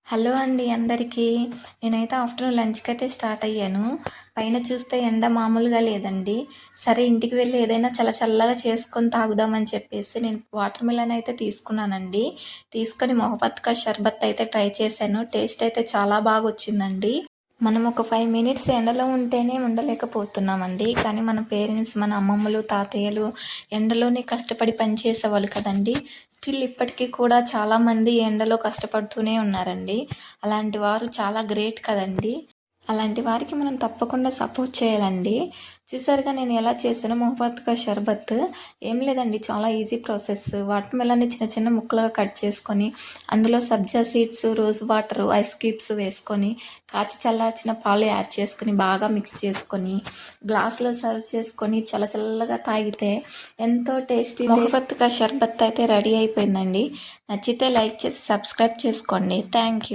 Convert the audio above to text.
Hello అండి అందరికీ. నేనైతే ఆఫ్టర్నూన్ లంచ్‌కి అయితే స్టార్ట్ అయ్యాను. పైన చూస్తే ఎండ మామూలుగా లేదండి. సరే ఇంటికి వెళ్ళి ఏదైనా చల్లగా చేసుకొని తాగుదామని చెప్పేసి నేను వాటర్ మిలన్ అయితే తీసుకున్నానండి. తీసుకొని మొహబత్కా షర్బత్ అయితే ట్రై చేశాను. టేస్ట్ అయితే చాలా బాగొచ్చిందండి. మనం ఒక 5 మినిట్స్ ఎండలో ఉంటేనే ఉండలేకపోతున్నామండి. కానీ మన పేరెంట్స్, మన అమ్మమ్మలు, తాతయ్యలు ఎండలోనే కష్టపడి పనిచేసేవాళ్ళు కదండీ. స్టిల్ ఇప్పటికీ కూడా చాలామంది ఎండలో కష్టపడుతూనే ఉన్నారండి. అలాంటి వారు చాలా గ్రేట్ కదండీ. అలాంటి వారికి మనం తప్పకుండా సపోర్ట్ చేయాలండి. చూసారుగా నేను ఎలా చేశానో మొహబత్కా షర్బత్. ఏం లేదండి, చాలా ఈజీ ప్రాసెస్. వాటర్ మెలన్ని చిన్న చిన్న ముక్కలుగా కట్ చేసుకొని, అందులో sabja seeds, rose water, ice cubes వేసుకొని, కాచి చల్లార్చిన పాలు యాడ్ చేసుకొని బాగా మిక్స్ చేసుకొని గ్లాస్లో సర్వ్ చేసుకొని చల్లగా తాగితే ఎంతో టేస్టీ మొహబత్కా షర్బత్ అయితే రెడీ అయిపోయిందండి. నచ్చితే లైక్ చేసి సబ్స్క్రైబ్ చేసుకోండి. Thank you.